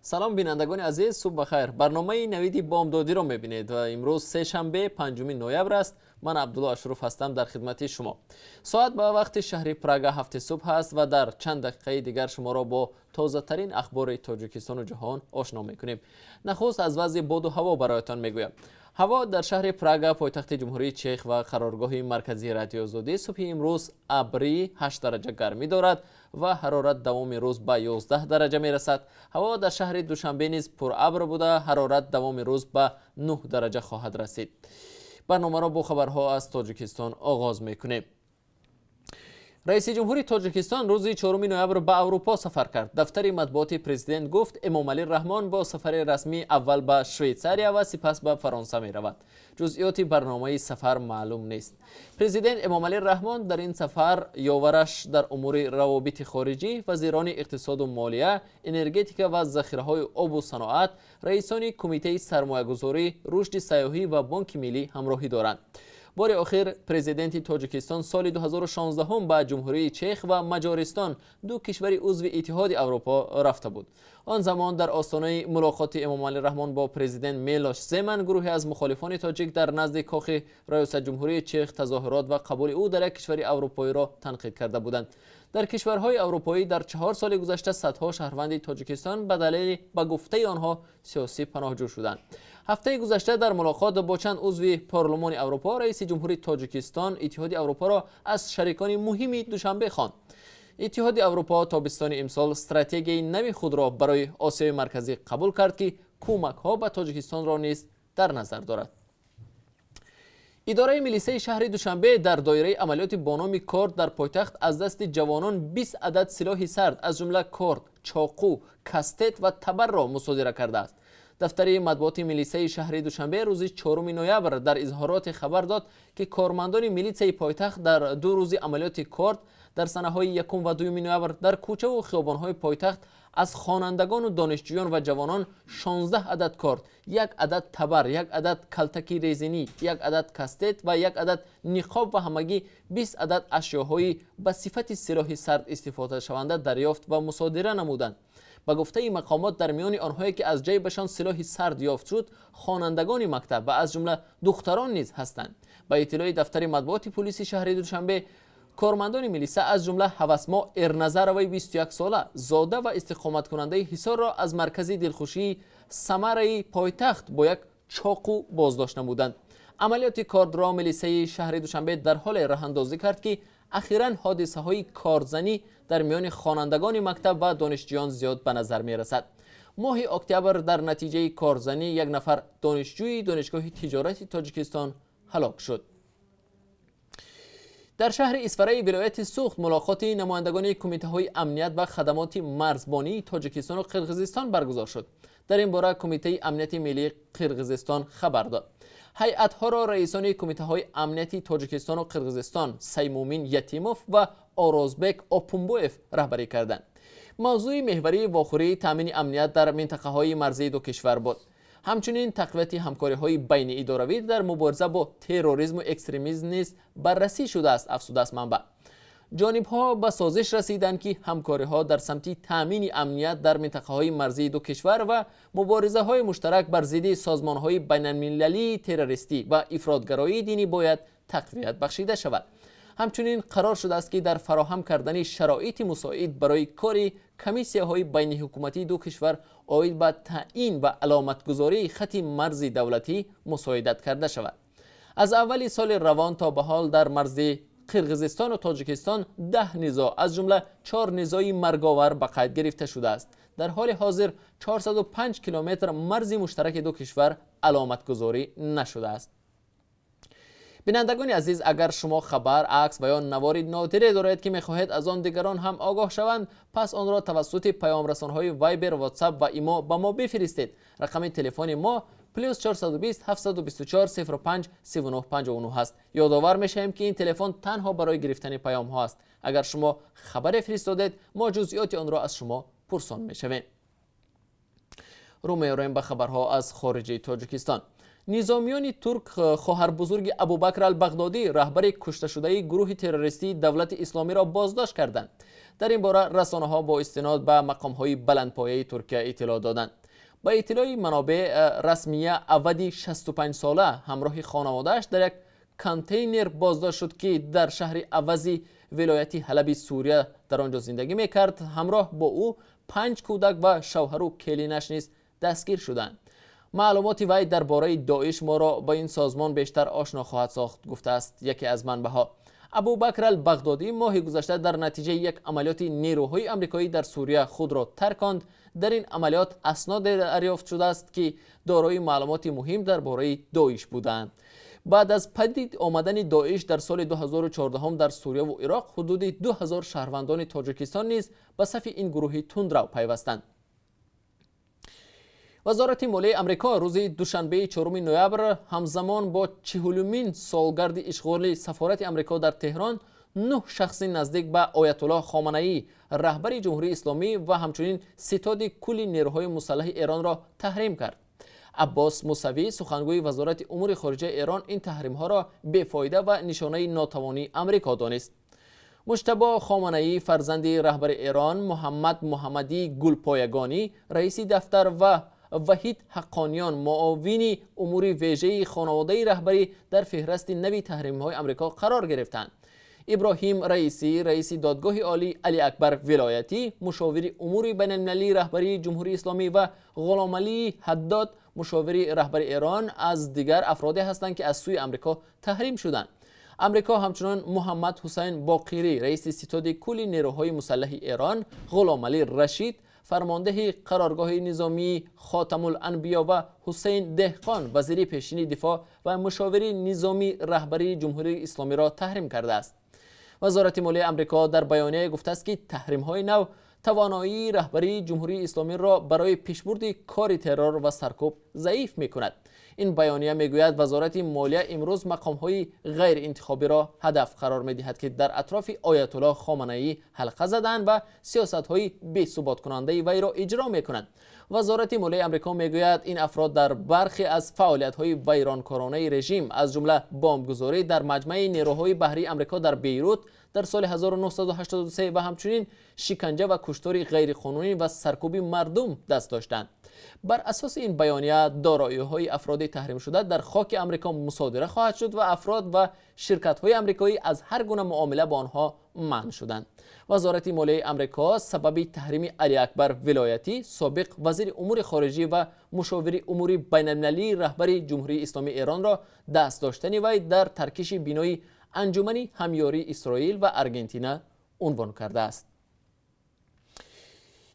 سلام بینندگان عزیز، صبح بخیر. برنامه نویدی بامدادی را میبینید و امروز سه شنبه 5 نوامبر است. من عبدالله اشرف هستم در خدمت شما. ساعت به وقت شهر پراگ 7 صبح است و در چند دقیقه دیگر شما را با تازه ترین اخبار تاجیکستان و جهان آشنا میکنیم. نخست از وضع باد و هوا برایتان میگویم. هوا در شهر پراگ پایتخت جمهوری چک و قرارگاه مرکزی رادیو آزادی صبح امروز ابری 8 درجه گرمی دارد و حرارت دوام روز به 11 درجه می رسد. هوا در شهر دوشنبه نیز پر ابر بوده، حرارت دوام روز به 9 درجه خواهد رسید. برنامه را با خبرها از تاجیکستان آغاز میکنیم. رئیس جمهوری تاجیکستان روز 4 نوامبر به اروپا سفر کرد. دفتر مطبوعات پرزیدنت گفت امامعلی رحمان با سفر رسمی اول به شویتزاریا و سپس به فرانسه می رود. جزئیات برنامه سفر معلوم نیست. پرزیدنت امامعلی رحمان در این سفر یاورش در امور روابط خارجی، وزیران اقتصاد و مالیه، انرژتیک و ذخیره‌های آب و صنعت، رئیسان کمیته سرمایه‌گذاری، رشد سیاحی و بانک ملی همراهی دارند. بار آخر پرزیدنت تاجیکستان سال 2016 هم به جمهوری چک و مجارستان، دو کشور عضو اتحاد اروپا، رفته بود. آن زمان در آستانه ملاقات امامعلی رحمان با پرزیدنت میلوش زمن، گروهی از مخالفان تاجیک در نزد کاخ رئیس جمهوری چک تظاهرات و قبول او در یک کشور اروپایی را تنقید کرده بودند. در کشورهای اروپایی در 4 سال گذشته صدها شهروند تاجیکستان به دلیل به گفته آنها سیاسی پناهجو شدند. هفته گذشته در ملاقات با چند عضو پارلمان اروپا، رئیس جمهوری تاجیکستان اتحاد اروپا را از شریکان مهمی دوشنبه خواند. اتحاد اروپا تابستان امسال استراتژی نوی خود را برای آسیای مرکزی قبول کرد که کمک‌ها به تاجیکستان را نیز در نظر دارد. اداره میلیسه شهر دوشنبه در دایره عملیات با نام کارد در پایتخت از دست جوانان 20 عدد سلاح سرد از جمله کارد، چاقو، کاستت و تبر را مصادره کرده است. دفتر مطبوعات میلیسه شهر دوشنبه روز 4 نوامبر در اظهارات خبر داد که کارمندان میلیسه پایتخت در 2 روز عملیات کارد در سنه‌های 1 و 2 نوامبر در کوچه و خیابان‌های پایتخت از خوانندگان و دانشجویان و جوانان 16 عدد کارد، 1 عدد تبر، 1 عدد کلتکی ریزنی، 1 عدد کاستت و 1 عدد نقاب و همگی 20 عدد اشیاءهای به صفت سلاح سرد استفاده شونده دریافت و مصادره نمودند. به گفته مقامات در میان آنهایی که از جیبشان سلاح سرد یافت شد، خوانندگان مکتب و از جمله دختران نیز هستند. به اطلاع دفتر مطبوعات پلیس شهر دوشنبه، کارمندان میلیسه از جمله هوسما ارنظروی 21 ساله زاده و استقامت کننده حصار را از مرکز دلخوشی ثمره پایتخت با یک چاقو بازداشت نمودند. عملیات کارد را میلیسه شهر دوشنبه در حال راهاندازی کرد که اخیراً حادثه های کاردزنی در میان خوانندگان مکتب و دانشجویان زیاد به نظر می رسد. ماه اکتبر در نتیجه کاردزنی 1 نفر دانشجوی دانشگاه تجارت تاجیکستان هلاک شد. در شهر اسفرای ولایت سوخت ملاقات نمایندگان کمیته های امنیت و خدمات مرزبانی تاجیکستان و قرقیزستان برگزار شد. در این باره کمیته امنیت ملی قرقیزستان خبر داد. هیئت‌ها را رئیسان کمیته های امنیتی تاجیکستان و قرقیزستان سیمومین یتیموف و آرازبک آپومبویف رهبری کردند. موضوع محوری واخوری تامین امنیت در منطقه های مرزی دو کشور بود. همچنین تقویت همکاری های بین اداروی در مبارزه با تروریسم و اکستریمیسم نیز بررسی شده است. افزوده است منبع. جانب‌ها به سازش رسیدند که همکاری‌ها در سمت تامین امنیت در منطقه‌های مرزی دو کشور و مبارزه‌های مشترک بر ضد سازمان‌های بین‌المللی تروریستی و افراطگرایی دینی باید تقویت بخشیده شود. همچنین قرار شده است که در فراهم کردن شرایط مساعد برای کار کمیسی‌های بین حکومتی دو کشور عاید به تعیین و علامتگذاری خط مرز دولتی مساعدت کرده شود. از اول سال روان تا به حال در مرز قرقیزستان و تاجیکستان 10 نزاع از جمله 4 نزاعی مرگاور به قید گرفته شده است. در حال حاضر 405 کیلومتر مرز مشترک دو کشور علامتگذاری نشده است. بینندگان عزیز، اگر شما خبر، عکس و یا نوار نادره دارید که می‌خواهید از آن دیگران هم آگاه شوند، پس آن را توسط پیام رسان‌های وایبر، واتساپ و ایمو به ما بفرستید. رقم تلفن ما +420 724 05 3959 است. یادآور می‌شویم که این تلفن تنها برای گرفتن پیام ها است. اگر شما خبر فرستادید، ما جزئیات آن را از شما پرسان می‌شویم. رو می‌رویم به خبرها از خارج تاجیکستان. نظامیان ترک خواهر بزرگ ابوبکر البغدادی رهبر کشته شده گروه تروریستی دولت اسلامی را بازداشت کردند. در این باره رسانه‌ها با استناد به مقام‌های بلندپایه ترکیه اطلاع دادند. با اطلاع منابع رسمی عودی 65 ساله همراه خانواده‌اش در یک کانتینر بازداشت شد که در شهر عوضی ولایت حلب سوریه در آنجا زندگی میکرد. همراه با او 5 کودک و شوهر و کلینش نیز دستگیر شدند. معلومات وی درباره داعش ما را با این سازمان بیشتر آشنا خواهد ساخت، گفته است یکی از منبع‌ها. ابوبکر البغدادی ماه گذشته در نتیجه یک عملیات نیروهای آمریکایی در سوریه خود را ترکاند. در این عملیات اسناد دریافت شده است که دارای معلومات مهم درباره داعش بودند. بعد از پدید آمدن داعش در سال 2014 در سوریه و عراق حدود 2000 شهروندان تاجیکستان نیز به صف این گروه تندرو پیوستند. وزارت مالیه آمریکا روز دوشنبه 4 نوامبر همزمان با 40مین سالگرد اشغال سفارت آمریکا در تهران 9 شخص نزدیک به آیت الله خامنه‌ای رهبر جمهوری اسلامی و همچنین ستاد کل نیروهای مسلح ایران را تحریم کرد. عباس موسوی سخنگوی وزارت امور خارجه ایران این تحریم ها را بی‌فایده و نشانه ناتوانی آمریکا دانست. مجتبی خامنه‌ای فرزند رهبر ایران محمد محمدی گلپایگانی رئیس دفتر و وحید حقانیان معاون امور ویژه خانواده رهبری در فهرست نوی تحریم‌های آمریکا قرار گرفتند. ابراهیم رئیسی رئیس دادگاه عالی علی اکبر ولایتی مشاور امور بین‌المللی رهبری جمهوری اسلامی و غلام علی حداد مشاور رهبر ایران از دیگر افرادی هستند که از سوی آمریکا تحریم شدند. آمریکا همچنان محمد حسین باقری رئیس ستاد کل نیروهای مسلح ایران، غلام علی رشید فرمانده قرارگاه نظامی خاتم الانبیا و حسین دهقان وزیر پیشین دفاع و مشاور نظامی رهبری جمهوری اسلامی را تحریم کرده است. وزارت مالیه آمریکا در بیانیه گفته است که تحریم‌های نو توانایی رهبری جمهوری اسلامی را برای پیشبرد کار ترور و سرکوب ضعیف می‌کند. این بیانیه میگوید وزارت مالیه امروز مقام‌های غیر انتخابی را هدف قرار می‌دهد که در اطراف آیت الله خامنه‌ای حلقه زدند و سیاست‌های بی‌ثبات کننده وی را اجرا می‌کنند. وزارت مالیه آمریکا میگوید این افراد در برخی از فعالیت‌های ویرانکارانه رژیم از جمله بمبگذاری در مجمع نیروهای بحری آمریکا در بیروت در سال 1983 و همچنین شکنجه و کشتار غیرقانونی و سرکوب مردم دست داشتند. بر اساس این بیانیه دارایی‌های افراد تحریم شده در خاک آمریکا مصادره خواهد شد و افراد و شرکت‌های آمریکایی از هر گونه معامله با آنها منع شدند. وزارت مالیه آمریکا سبب تحریم علی اکبر ولایتی سابق وزیر امور خارجه و مشاور امور بین‌المللی رهبر جمهوری اسلامی ایران را دست داشتن وی در ترکیش بینایی انجمن همیاری اسرائیل و آرژانتین عنوان کرده است.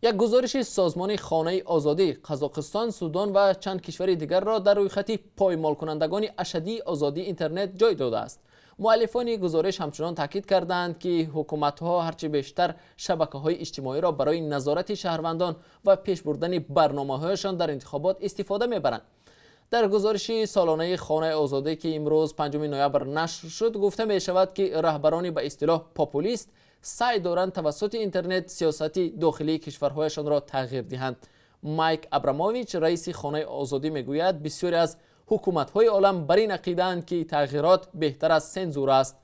یک گزارش سازمان خانه آزادی قزاقستان، سودان و چند کشور دیگر را در روی خط پایمال کنندگان اشدی آزادی اینترنت جای داده است. مؤلفان گزارش همچنان تاکید کردند که حکومت‌ها هرچه بیشتر شبکه‌های اجتماعی را برای نظارت شهروندان و پیش بردن برنامه‌هایشان در انتخابات استفاده می‌برند. در گزارش سالانه خانه آزادی که امروز 5 نوامبر نشر شد گفته می شود که رهبران به اصطلاح پاپولیست سعی دارند توسط اینترنت سیاست داخلی کشورهایشان را تغییر دهند. مایک ابراموویچ رئیس خانه آزادی میگوید بسیاری از حکومت‌های عالم بر این عقیده‌اند که تغییرات بهتر از سنزور است.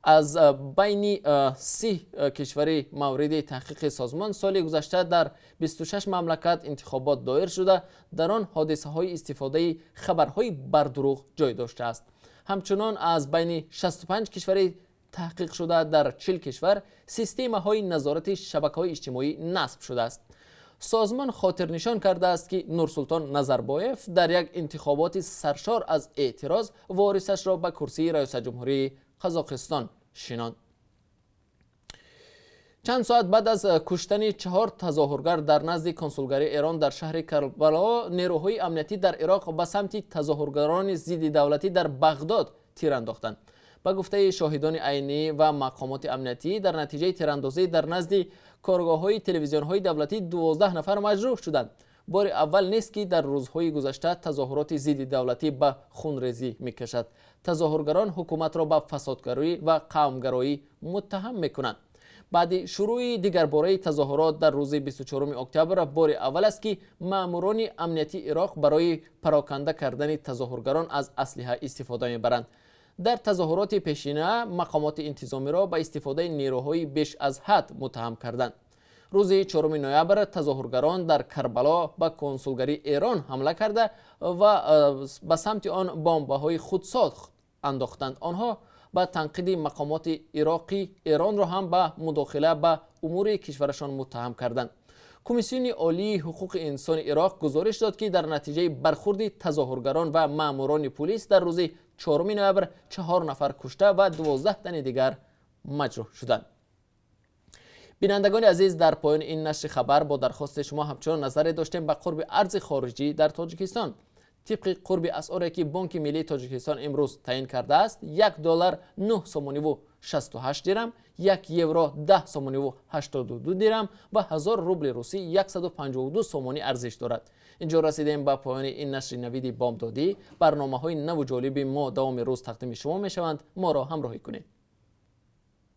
از بین 30 کشور مورد تحقیق سازمان سال گذشته در 26 مملکت انتخابات دایر شده در آن حادثه‌های استفاده خبرهای بر دروغ جای داشته است. همچنان از بین 65 کشور تحقیق شده در 40 کشور سیستم‌های نظارت شبکه‌های اجتماعی نصب شده است. سازمان خاطر نشان کرده است که نورسلطان نظربایف در یک انتخابات سرشار از اعتراض وارثش را به کرسی رئیس جمهوری قزاقستان شناند. چند ساعت بعد از کشتن 4 تظاهرگر در نزد کنسولگری ایران در شهر کربلا، نیروهای امنیتی در عراق به سمت تظاهرگران ضد دولتی در بغداد تیر انداختند. به گفته شاهدان عینی و مقامات امنیتی در نتیجه تیراندازی در نزد کارگاه‌های تلویزیون‌های دولتی 12 نفر مجروح شدند. بار اول نیست که در روزهای گذشته تظاهرات ضد دولتی به خونریزی می‌کشد. تظاهرگران حکومت را به فسادگرایی و قومگرایی متهم می‌کنند. بعد شروع دیگر باره تظاهرات در روز 24 اکتبر بار اول است که ماموران امنیتی عراق برای پراکنده کردن تظاهرگران از اسلحه استفاده می‌برند. در تظاهرات پیشینه مقامات انتظامی را به استفاده نیروهای بیش از حد متهم کردند. روز 4 نوامبر تظاهرگران در کربلا به کنسولگری ایران حمله کرده و به سمت آن بمب‌های خودساز انداختند. آنها با تنقید مقامات عراقی ایران را هم به مداخله به امور کشورشان متهم کردند. کمیسیون عالی حقوق انسان عراق گزارش داد که در نتیجه برخورد تظاهرگران و ماموران پلیس در روز 4 نوامبر 4 نفر کشته و 12 تن دیگر مجروح شدند. بینندگان عزیز، در پایان این نشر خبر با درخواست شما همچنان نظر داشتیم به قرب ارز خارجی در تاجیکستان. طبق قرب اسعاری که بانک ملی تاجیکستان امروز تعیین کرده است، $1 9 سومانی و 68 درم، 1 یورو 10 سومانی و 82 درم و 1000 روبل روسی 152 سومانی ارزش دارد. اینجا رسیدیم به پایان این نشر نوید بامدادی. برنامه‌های نو و جالب ما دوام روز تقدیم شما می‌شوند. ما را همراهی کنید.